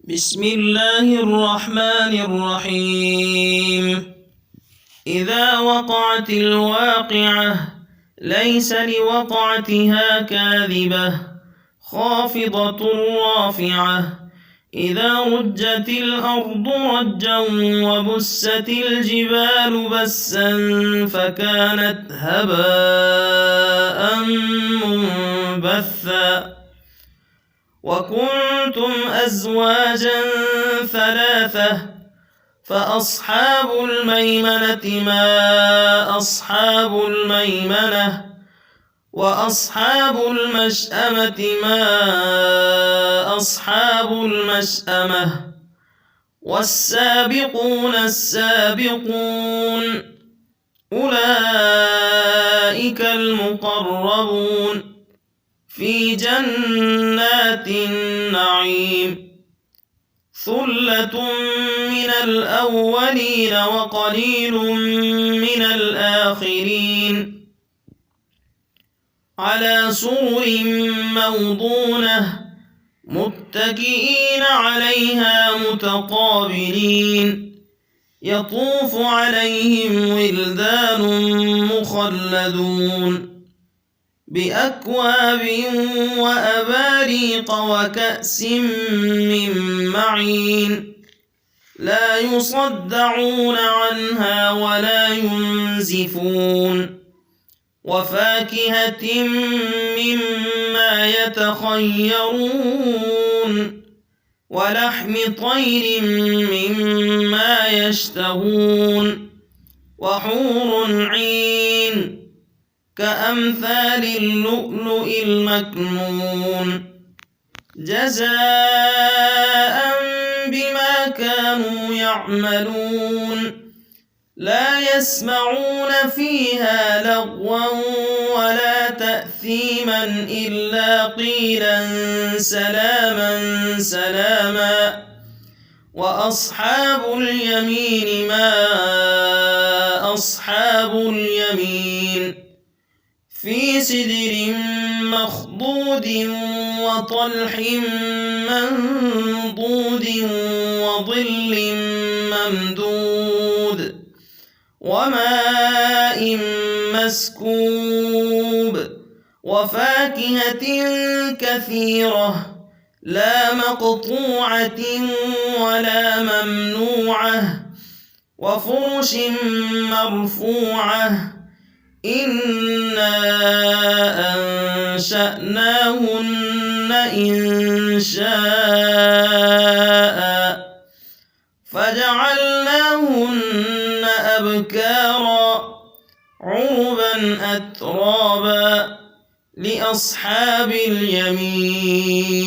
بسم الله الرحمن الرحيم. إذا وقعت الواقعة ليس لوقعتها كاذبة خافضة رافعة. إذا رجت الأرض رجا وبست الجبال بسا فكانت هباء منبثا. وكنتم أزواجا ثلاثة فأصحاب الميمنة ما أصحاب الميمنة وأصحاب المشأمة ما أصحاب المشأمة. والسابقون السابقون أولئك المقربون في جنات النعيم. ثلة من الأولين وقليل من الآخرين. على سرر موضونة متكئين عليها متقابلين. يطوف عليهم ولدان مخلدون بأكواب وأباريق وكأس من معين. لا يصدعون عنها ولا ينزفون. وفاكهة مما يتخيرون ولحم طير مما يشتهون. وحور عين كأمثال اللؤلؤ المكنون جزاء بما كانوا يعملون. لا يسمعون فيها لغوا ولا تأثيما إلا قيلا سلاما سلاما. وأصحاب اليمين ما أصحاب اليمين. في سدر مخضود وطلح منضود وظل ممدود وماء مسكوب. وفاكهة كثيرة لا مقطوعة ولا ممنوعة. وفرش مرفوعة. إنا أنشأناهن إنشاء فجعلناهن أبكارا عربا أترابا لأصحاب اليمين.